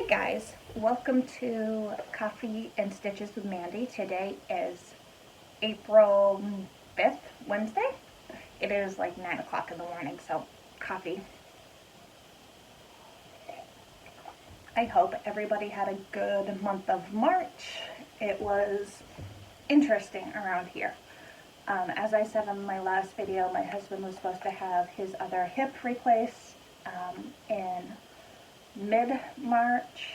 Guys, welcome to Coffee and Stitches with Mandy. Today is April 5th, Wednesday. It is like 9 o'clock in the morning, so coffee. I hope everybody had a good month of March. It was interesting around here. As I said in my last video, my husband was supposed to have his other hip replaced in mid-March,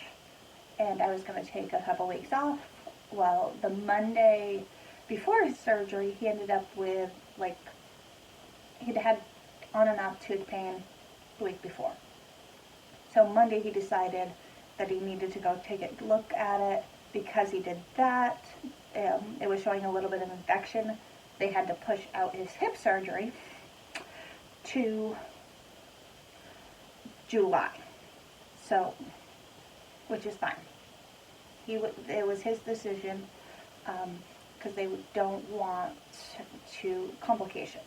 and I was going to take a couple weeks off. Well, the Monday before his surgery, he ended up with, he'd had on and off tooth pain the week before. So Monday he decided that he needed to go take a look at it. Because he did that, it was showing a little bit of infection. They had to push out his hip surgery to July. So, which is fine. It was his decision because they don't want complications.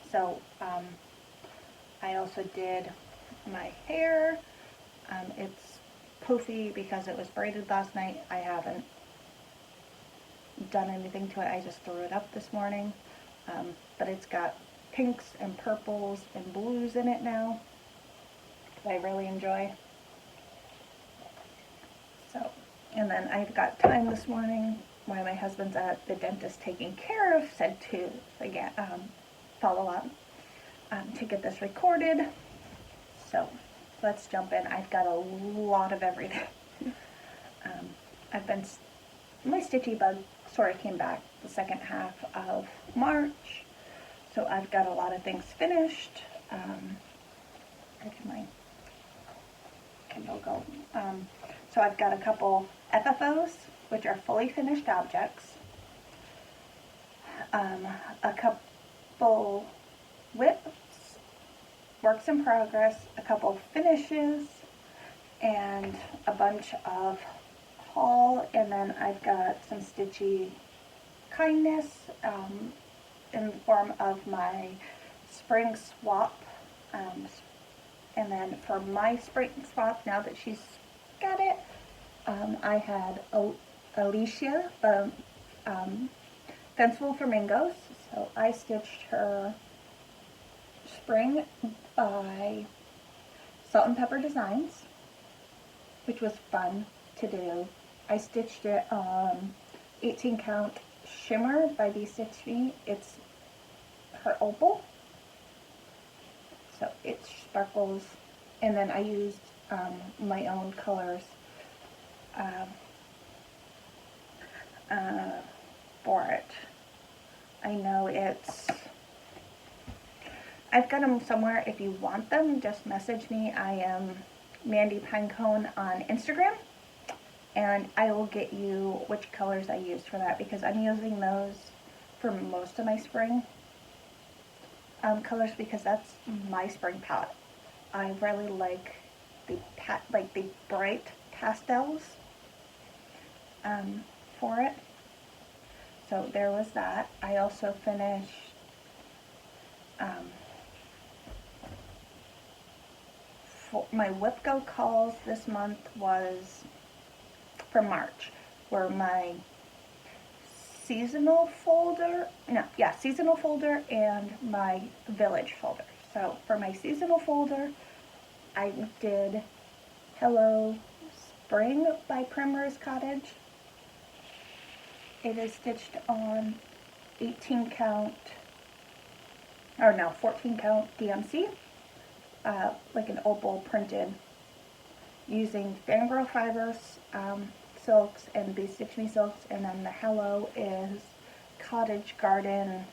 So, I also did my hair. It's poofy because it was braided last night. I haven't done anything to it. I just threw it up this morning. But it's got pinks and purples and blues in it now that I really enjoy. So, and then I've got time this morning while my husband's at the dentist taking care of said tooth again, follow up to get this recorded. So let's jump in. I've got a lot of everything. My stitchy bug sort of came back the second half of March, so I've got a lot of things finished. Where did my Kindle go? So I've got a couple FFOs, which are fully finished objects, a couple whips, works in progress, a couple finishes, and a bunch of haul, and then I've got some stitchy kindness in the form of my spring swap, and then for my spring swap, now that she's got it, I had Alicia, Fanciful Flamingos, so I stitched her spring by Salt and Pepper Designs, which was fun to do. I stitched it 18 count shimmer by Bee Stitch Me. It's her opal, so it sparkles, and then I used my own colors for it. I know I've got them somewhere. If you want them, just message me. I am Mandy Pinecone on Instagram, and I will get you which colors I used for that, because I'm using those for most of my spring colors, because that's my spring palette. I really like the bright pastels for it. So there was that. I also finished my Whip Go calls this month was for March, were my seasonal folder, seasonal folder and my village folder. So for my seasonal folder, I did Hello Spring by Primrose Cottage. It is stitched on 14 count DMC, like an opal printed, using Fangirl Fibers silks and Bee Stitch Me silks, and then the Hello is Cottage Garden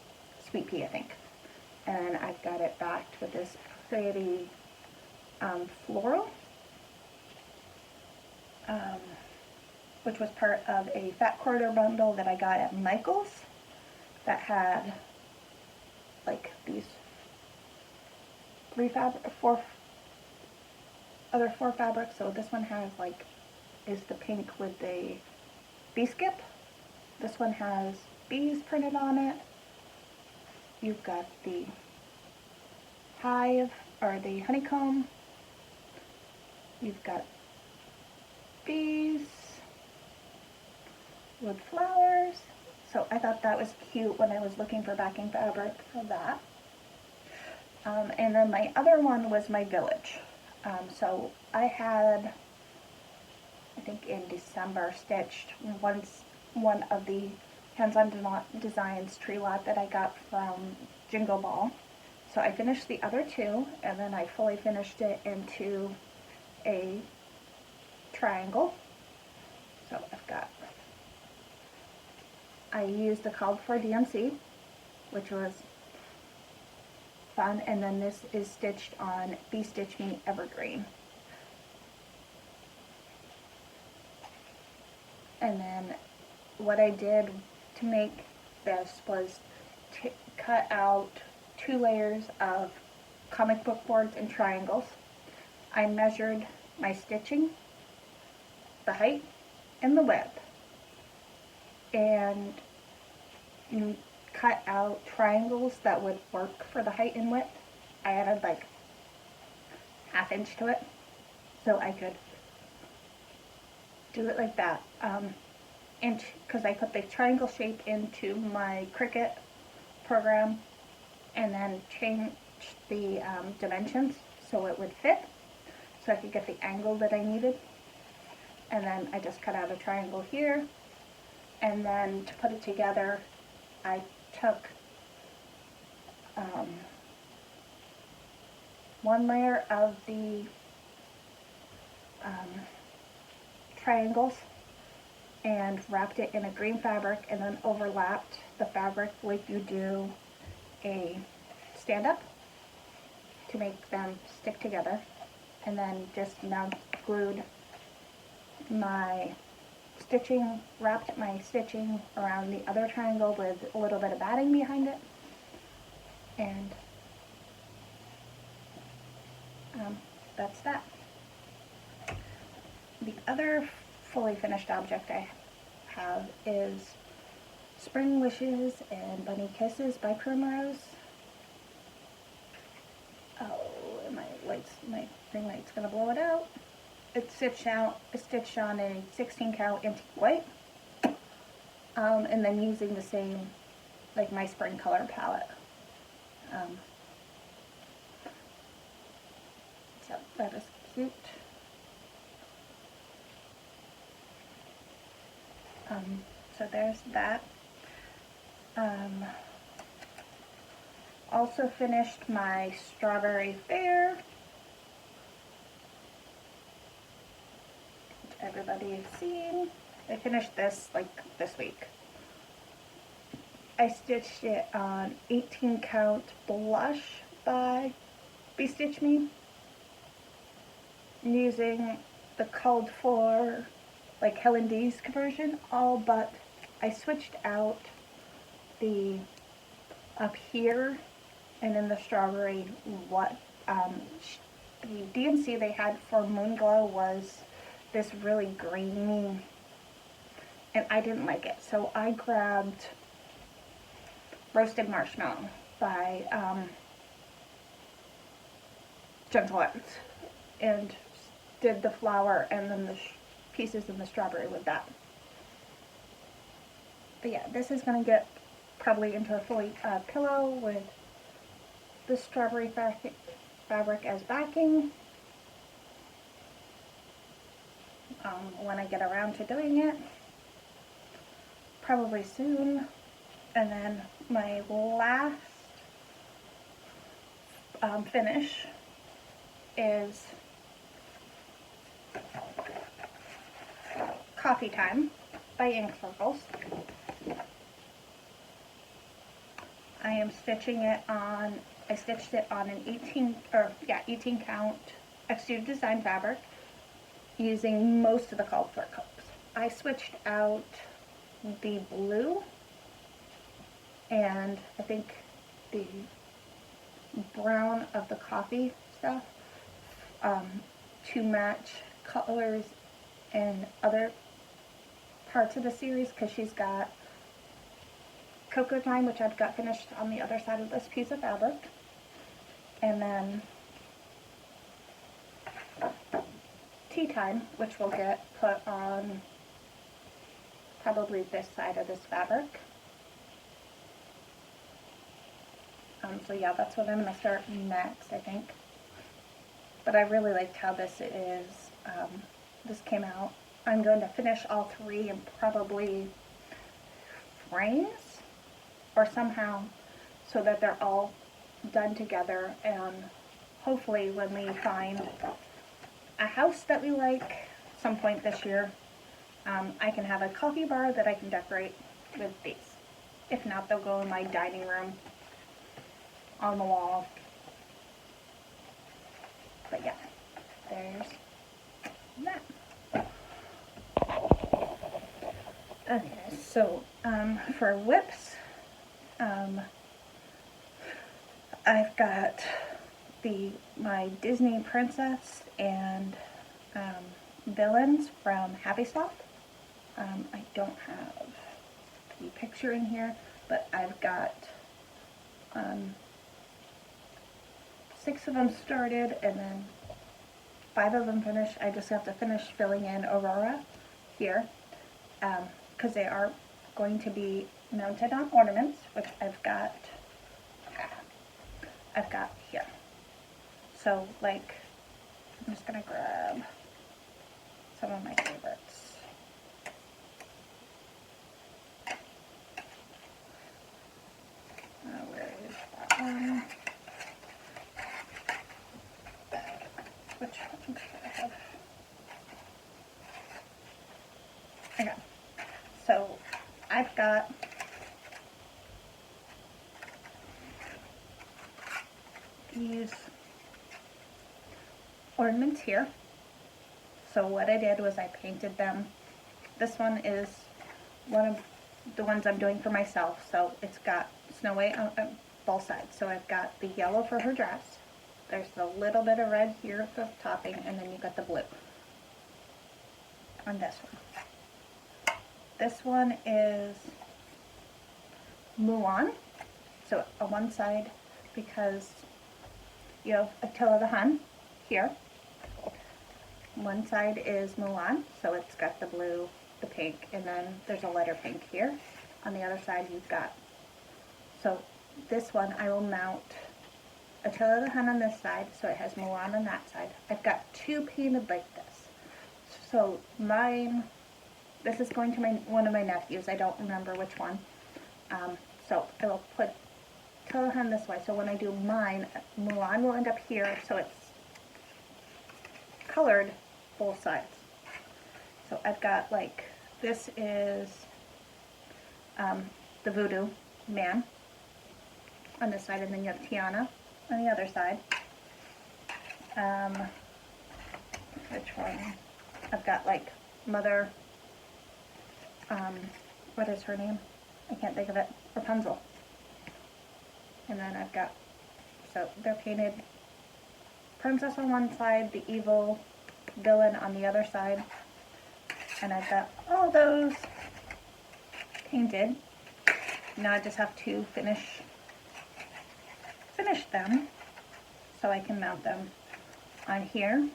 Sweet Pea, I think. And I've got it backed with this pretty floral, which was part of a fat quarter bundle that I got at Michael's that had like these four fabrics. So this one has is the pink with the bee skip. This one has bees printed on it. You've got the hive, or the honeycomb. You've got these with flowers. So I thought that was cute when I was looking for backing fabric for that. And then my other one was my village. So I had, I think in December, stitched one of the Hands-on Designs tree lot that I got from Jingle Ball. So I finished the other two, and then I fully finished it into a triangle. So I used the Called For DMC, which was fun, and then this is stitched on Be Stitch Me Evergreen. And then what I did to make this was to cut out 2 layers of comic book boards in triangles. I measured my stitching, the height, and the width, and cut out triangles that would work for the height and width. I added like 1/2 inch to it so I could do it like that. And because I put the triangle shape into my Cricut program and then changed the dimensions so it would fit, so I could get the angle that I needed. And then I just cut out a triangle here, and then to put it together I took 1 layer of the triangles and wrapped it in a green fabric, and then overlapped the fabric like you do a stand-up to make them stick together, and then just now glued my stitching, wrapped my stitching around the other triangle with a little bit of batting behind it, and that's that. The other fully finished object I have is Spring Wishes and Bunny Kisses by Primrose. Oh, my ring light's gonna blow it out. It's stitched on a 16 count antique white, and then using the same, like my spring color palette. So that is cute. So there's that. Also finished my Strawberry Fair, which everybody has seen. I finished this like this week. I stitched it on 18 count blush by Be Stitch Me, using the Called For like Helen D's conversion, all but I switched out the up here and in the strawberry, what the DMC they had for Moon Glow was this really grainy, and I didn't like it, so I grabbed Roasted Marshmallow by Gentle Arts and did the flower and then the pieces in the strawberry with that. But yeah, this is going to get probably into a fully pillow with the strawberry fabric as backing when I get around to doing it, probably soon. And then my last finish is Coffee Time by Ink Circles. I am stitching it on, I stitched it on an 18 count extruded design fabric using most of the Called For colors. I switched out the blue and I think the brown of the coffee stuff to match colors in other parts of the series, because she's got Cocoa Time, which I've got finished on the other side of this piece of fabric, and then tea time, which will get put on probably this side of this fabric. So yeah, that's what I'm going to start next, I think. But I really liked how this is, this came out. I'm going to finish all three in probably frames or somehow so that they're all done together, and hopefully when we find a house that we like some point this year, I can have a coffee bar that I can decorate with these. If not, they'll go in my dining room on the wall. But yeah, there's that. Okay, so for whips, I've got my Disney princess and villains from Happy Swap. I don't have the picture in here, but I've got 6 of them started and then 5 of them finished. I just have to finish filling in Aurora here, because they are going to be mounted on ornaments, which I've got here. So like, I'm just gonna grab some of my favorites. Where is that one? Which one should I have? Okay, so I've got these ornaments here. So what I did was I painted them. This one is one of the ones I'm doing for myself, so it's got Snow White on both sides. So I've got the yellow for her dress. There's a little bit of red here for topping, and then you got the blue on this one. This one is Mulan, so on one side, because you have Attila the Hun here. One side is Mulan, so it's got the blue, the pink, and then there's a lighter pink here. On the other side you've got, so this one I will mount Attila the Hun on this side, so it has Mulan on that side. I've got 2 painted like this. So mine, this is going to one of my nephews, I don't remember which one. So I will put Attila the Hun this way, so when I do mine, Mulan will end up here, so it's colored both sides. So I've got, like, this is the Voodoo Man on this side, and then you have Tiana on the other side. Which one? I've got, like, Mother, what is her name? I can't think of it. Rapunzel. And then I've got, so they're painted princess on one side, the evil villain on the other side, and I've got all those painted. Now I just have to finish them so I can mount them on here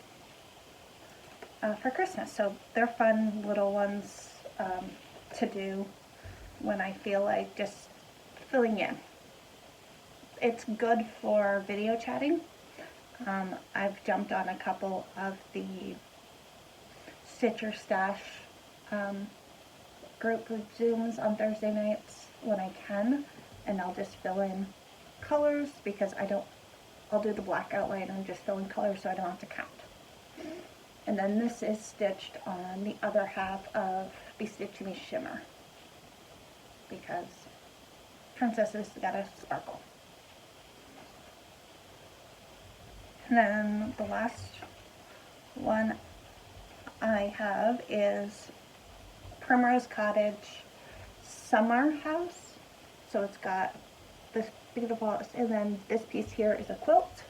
for Christmas. So they're fun little ones to do when I feel like just filling in. It's good for video chatting. I've jumped on a couple of the Stitcher Stash group Zooms on Thursday nights when I can, and I'll just fill in colors because I'll do the black outline and just fill in colors so I don't have to count. And then this is stitched on the other half of Bestitch Me Shimmer because princesses gotta sparkle. And then the last one I have is Primrose Cottage Summer House. So it's got this beautiful, and then this piece here is a quilt.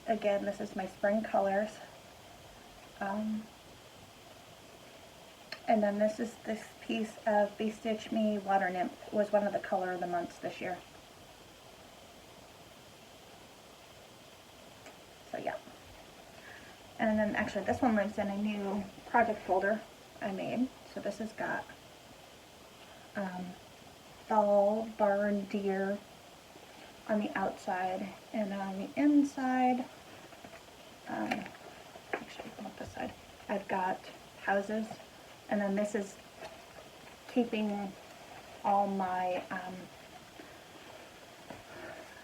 Again, this is my spring colors. And then this is this piece of Bestitch Me Water Nymph. It was one of the color of the months this year. So yeah. And then actually this one lives in a new project folder I made. So this has got fall, barn, deer on the outside, and on the inside, actually not this side, I've got houses, and then this is keeping all my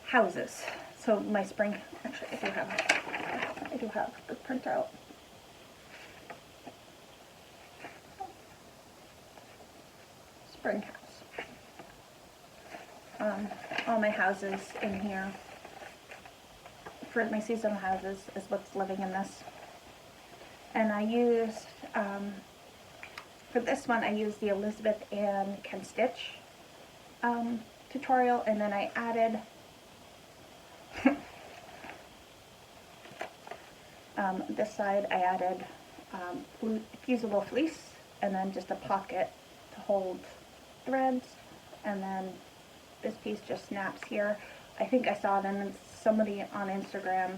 houses. So my spring, actually I do have the printout. Spring house. All my houses in here for my seasonal houses is what's living in this. And I used, for this one I used the Elizabeth Ann Can Stitch tutorial, and then I added this side I added fusible fleece, and then just a pocket to hold threads, and then this piece just snaps here. I think I saw them, somebody on Instagram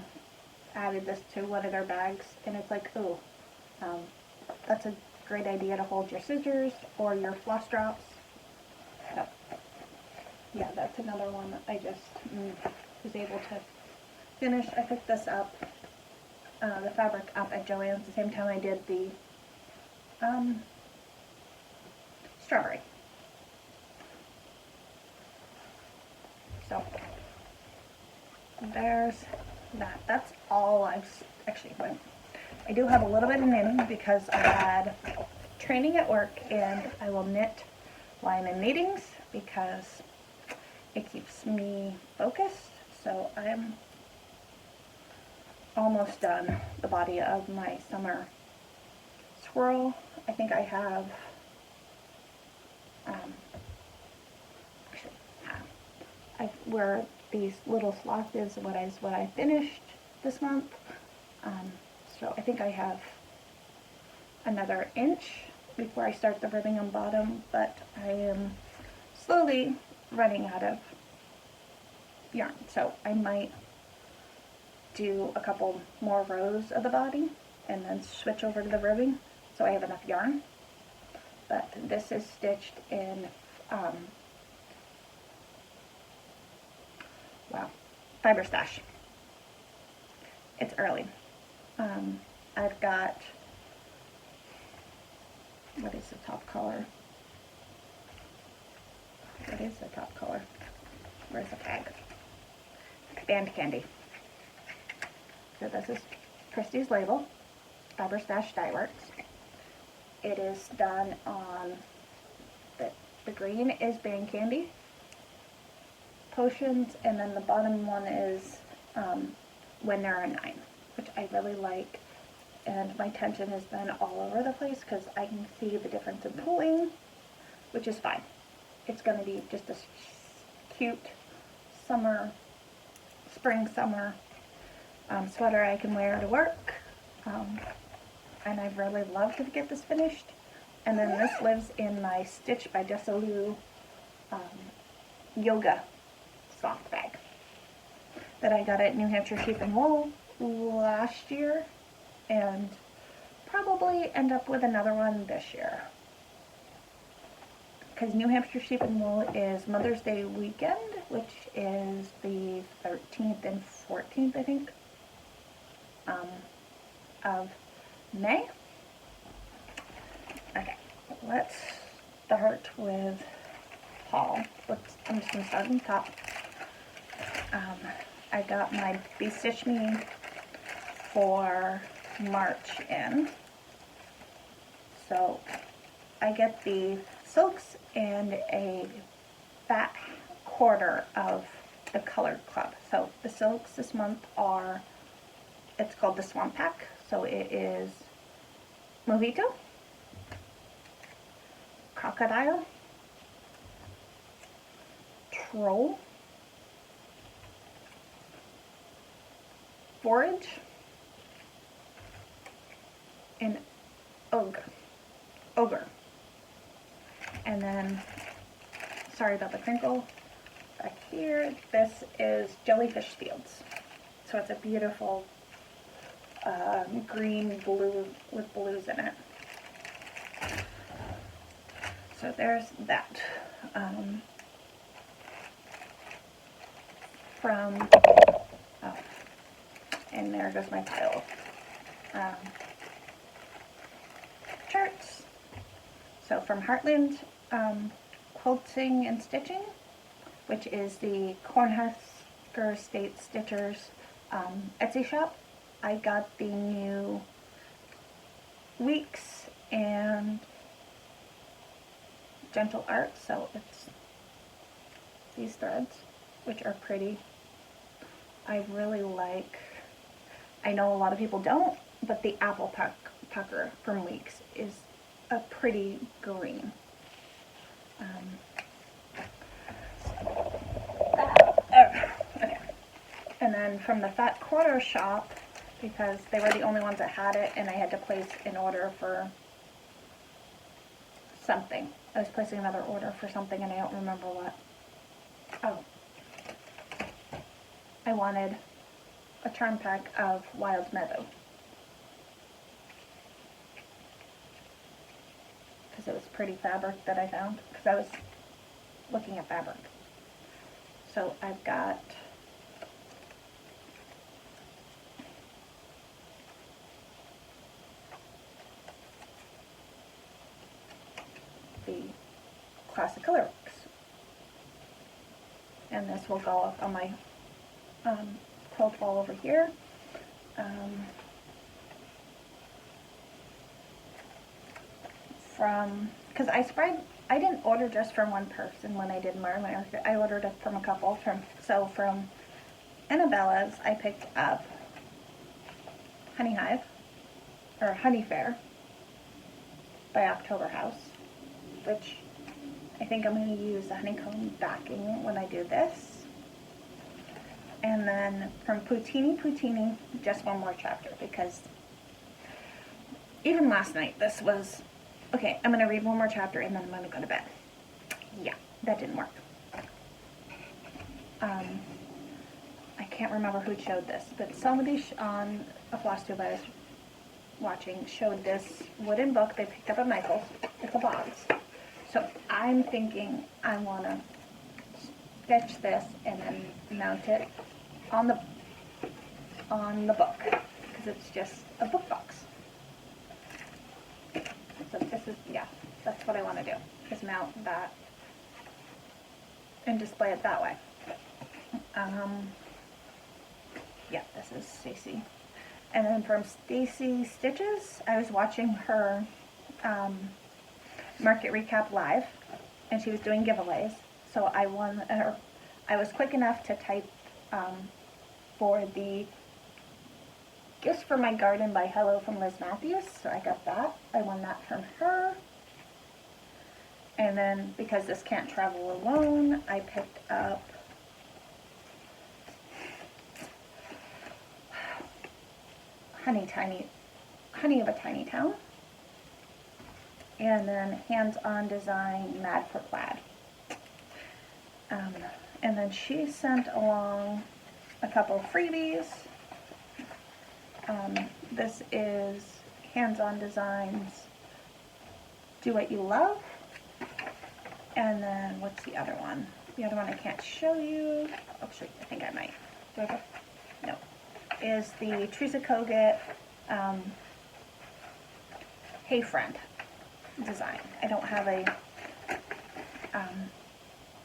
added this to one of their bags, and it's like, oh, that's a great idea to hold your scissors or your floss drops. So, yeah, that's another one that I just was able to finish. I picked this up, the fabric up at Joann's the same time I did the strawberry. So there's that. That's all I've actually went. I do have a little bit of knitting because I had training at work, and I will knit while I'm in meetings because it keeps me focused. So I'm almost done the body of my summer swirl. I think I have where these little slots is what I finished this month. So I think I have another inch before I start the ribbing on bottom, but I am slowly running out of yarn. So I might do a couple more rows of the body and then switch over to the ribbing so I have enough yarn. But this is stitched in Fiber Stash. It's early. I've got, what is the top color? What is the top color? Where's the tag? Band Candy. So this is Christie's label, Fiber Stash Dye Works. It is done on, the green is Band Candy, Potions, and then the bottom one is When There Are Nine, which I really like. And my tension has been all over the place because I can see the difference in pulling, which is fine. It's going to be just a cute summer, spring, summer sweater I can wear to work. And I'd really love to get this finished. And then this lives in my Stitch by Desilu yoga soft bag that I got at New Hampshire Sheep and Wool last year, and probably end up with another one this year. Because New Hampshire Sheep and Wool is Mother's Day weekend, which is the 13th and 14th, I think, of May. Okay, let's start with haul. I'm just going to start on the top. I got my Be Stitch Me for March in. So I get the silks and a fat quarter of the Colored Club. So the silks this month are, it's called the Swamp Pack. So it is Mojito, Crocodile, Troll, Forage, and Ogre. And then, sorry about the crinkle back here, this is Jellyfish Fields. So it's a beautiful green blue with blues in it. So there's that. And there goes my pile of charts. So from Heartland Quilting and Stitching, which is the Cornhusker State Stitchers Etsy shop, I got the new Weeks and Gentle Art, so it's these threads, which are pretty. I really like, I know a lot of people don't, but the apple pucker from Weeks is a pretty green. Okay. And then from the Fat Quarter shop, because they were the only ones that had it, and I had to place an order for something. I was placing another order for something, and I don't remember what. Oh. I wanted a charm pack of Wild Meadow. Because it was pretty fabric that I found. Because I was looking at fabric. So I've got the Classic Colorworks. And this will go up on my quilt wall over here. Because I didn't order just from one person when I did my order. I ordered it from a couple. From Annabella's, I picked up Honey Hive, or Honey Fair, by October House, which I think I'm going to use the honeycomb backing when I do this. And then from Poutini, just one more chapter, because even last night this was, okay, I'm going to read one more chapter and then I'm going to go to bed. Yeah, that didn't work. I can't remember who showed this, but somebody on a Flosstube I was watching showed this wooden book they picked up at Michael's. It's a box. So I'm thinking I want to stitch this and then mount it on the book, because it's just a book box. So this is, yeah, that's what I want to do, is mount that and display it that way. Yeah, this is Stacy. And then from Stacy Stitches, I was watching her Market Recap Live, and she was doing giveaways. So I was quick enough to type for the Gifts for My Garden by Hello from Liz Matthews. So I got that. I won that from her. And then, because this can't travel alone, I picked up Honey of a Tiny Town. And then Hands-On Design Mad for Plaid. And then she sent along a couple of freebies. This is Hands-On Designs Do What You Love. And then, what's the other one? The other one I can't show you. Actually, I think I might. Do I have a, no. Is the Teresa Kogut Hey Friend design. I don't have a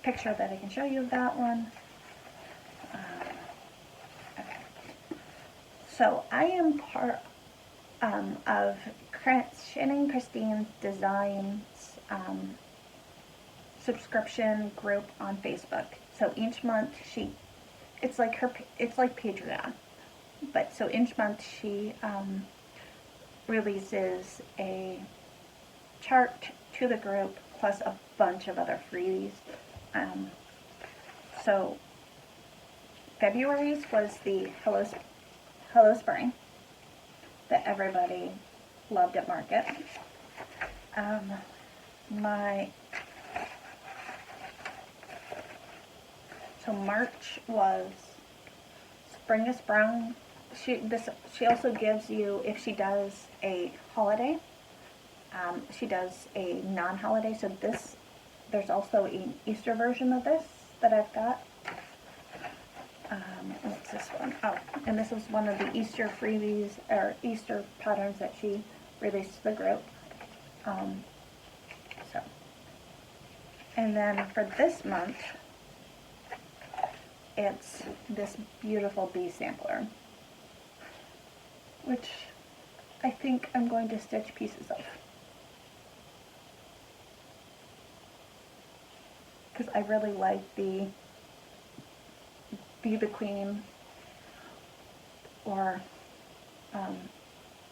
picture that I can show you of that one. Okay. So I am part of Shannon Christine's Designs subscription group on Facebook. So each month it's like Patreon, but so each month she releases a chart to the group plus a bunch of other freebies. So February's was the Hello Spring that everybody loved at Market. So March was Spring is Sprung she also gives you, if she does a holiday, she does a non-holiday. So there's also an Easter version of this that I've got. What's this one? Oh, and this was one of the Easter freebies, or Easter patterns that she released to the group. So, and then for this month, it's this beautiful bee sampler, which I think I'm going to stitch pieces of, because I really like the Be the Queen, or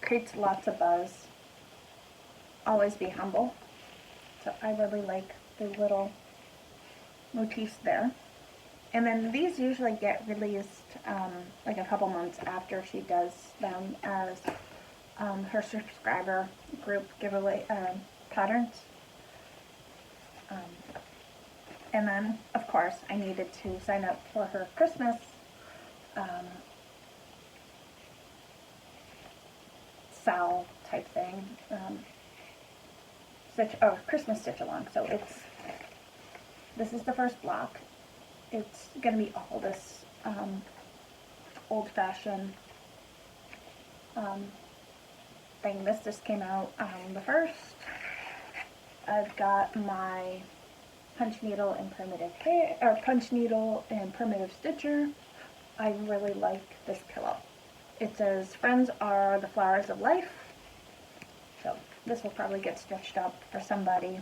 creates lots of buzz, always be humble. So I really like the little motifs there. And then these usually get released like a couple months after she does them as her subscriber group giveaway patterns. And then, of course, I needed to sign up for her Christmas Sal type thing. Christmas stitch along. So this is the first block. It's going to be all this old-fashioned thing. This just came out the 1st. I've got my punch needle and primitive stitcher. I really like this pillow. It says, "Friends are the flowers of life." So this will probably get stitched up for somebody.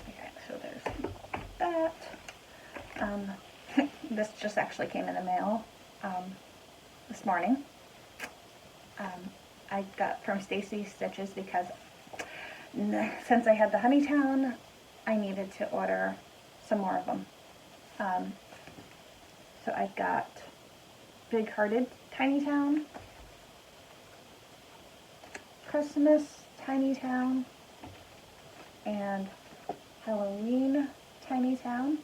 Okay, so there's that. This just actually came in the mail this morning. I got from Stacy Stitches because since I had the Honeytown, I needed to order some more of them. So I've got Big Hearted Tiny Town, Christmas Tiny Town, and Halloween Tiny Town.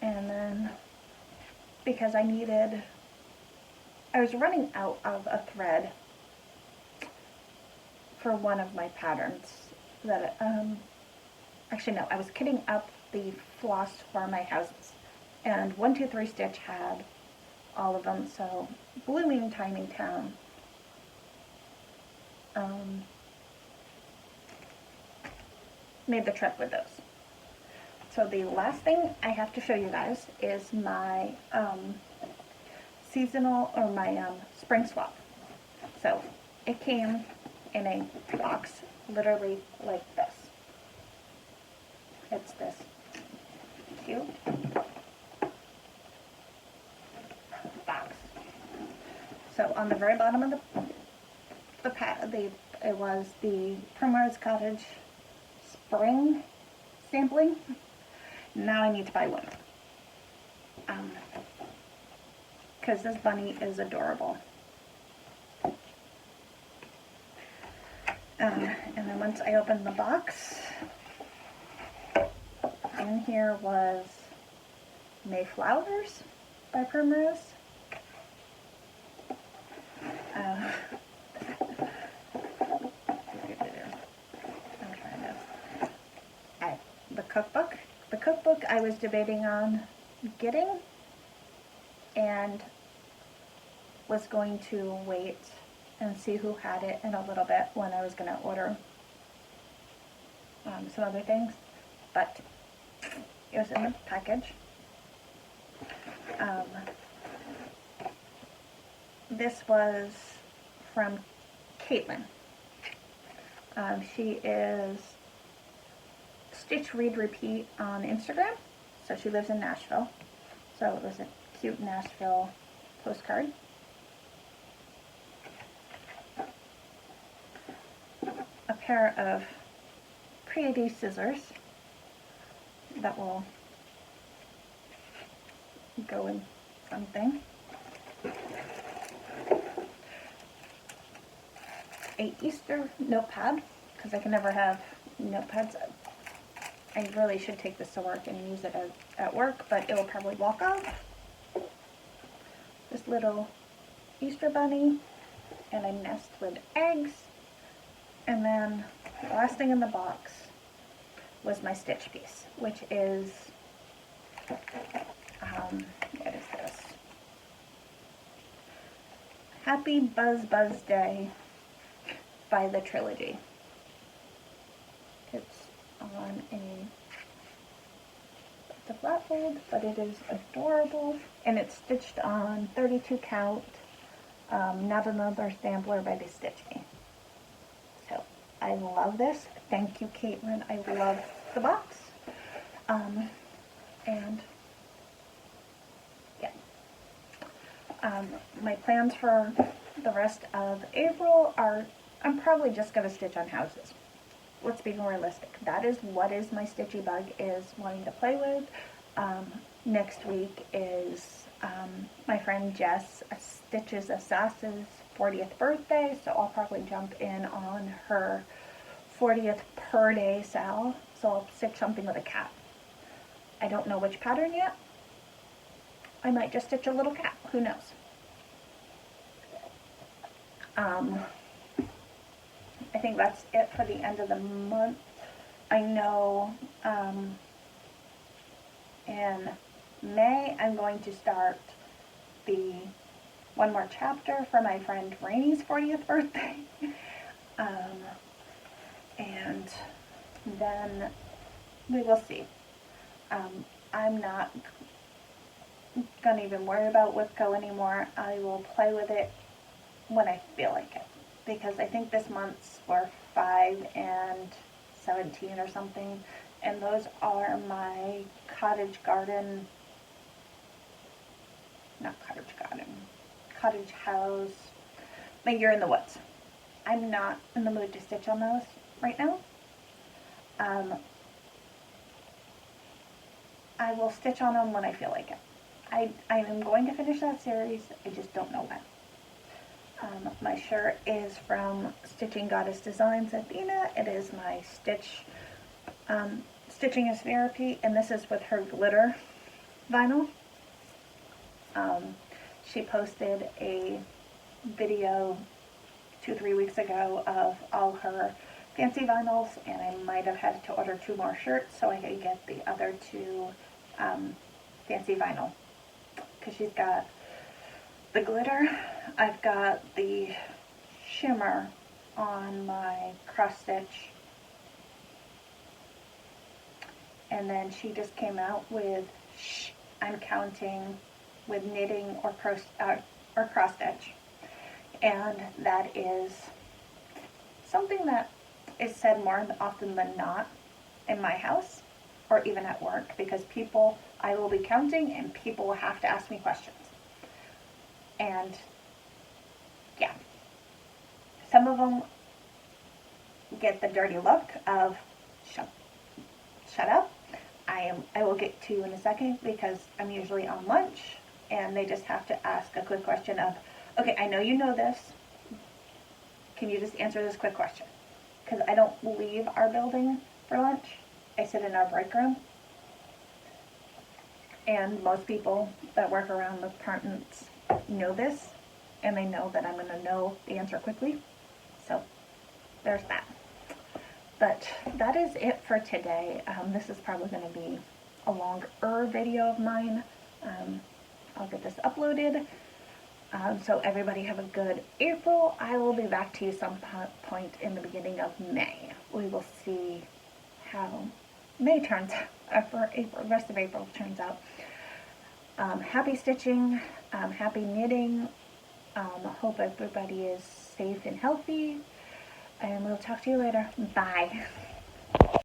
And then, because I was running out of a thread for one of my patterns that, actually no, I was kitting up the floss for my houses, and 1, 2, 3 Stitch had all of them, so Blooming Tiny Town made the trip with those. So the last thing I have to show you guys is my seasonal, or my spring swap. So it came in a box literally like this. It's this cute box. So on the very bottom of it was the Primrose Cottage spring sampling. Now I need to buy one, because this bunny is adorable. And then once I opened the box, in here was Mayflowers by Primrose. The cookbook I was debating on getting, and was going to wait and see who had it in a little bit when I was going to order some other things, but it was in the package. This was from Caitlin. She is Stitch Read Repeat on Instagram. So she lives in Nashville. So it was a cute Nashville postcard. A pair of pretty scissors that will go in something. A Easter notepad, because I can never have notepads. I really should take this to work and use it at work, but it'll probably walk off. This little Easter bunny and a nest with eggs. And then the last thing in the box was my stitch piece, which is, what is this? Happy Buzz Buzz Day by the Trilogy. It's on it's a flat fold, but it is adorable, and it's stitched on 32 count, Not Another Sampler by the Stitch Me. So I love this. Thank you, Caitlin. I love the box. And yeah. My plans for the rest of April are, I'm probably just going to stitch on houses. Let's be realistic. That is what is my stitchy bug is wanting to play with. Next week is my friend Jess Stitches Assas's 40th birthday, so I'll probably jump in on her 40th per day sale. So I'll stitch something with a cat. I don't know which pattern yet. I might just stitch a little cat. Who knows? I think that's it for the end of the month. I know in May I'm going to start the one more chapter for my friend Rainy's 40th birthday. And then we will see. I'm not gonna even worry about Whipco anymore. I will play with it when I feel like it, because I think this month's were 5 and 17 or something, and those are my cottage house, my Year in the Woods. I'm not in the mood to stitch on those right now. I will stitch on them when I feel like it. I am going to finish that series, I just don't know when. My shirt is from Stitching Goddess Designs, Athena. It is my Stitching is Therapy, and this is with her glitter vinyl. She posted a video 2-3 weeks ago of all her fancy vinyls, and I might have had to order 2 more shirts so I could get the other 2 fancy vinyl, because she's got the glitter. I've got the shimmer on my cross stitch, and then she just came out with I'm counting with knitting or cross stitch, and that is something that is said more often than not in my house or even at work, because I will be counting and people will have to ask me questions. And yeah, some of them get the dirty look of shut up. I will get to in a second, because I'm usually on lunch and they just have to ask a quick question of, okay, I know you know this, can you just answer this quick question? Because I don't leave our building for lunch. I sit in our break room, and most people that work around the apartments know this, and they know that I'm going to know the answer quickly. So there's that. But that is it for today. This is probably going to be a longer video of mine. I'll get this uploaded. So everybody have a good April. I will be back to you some point in the beginning of May. We will see how May turns out, for April, the rest of April turns out. Happy stitching, happy knitting. Hope everybody is safe and healthy, and we'll talk to you later. Bye.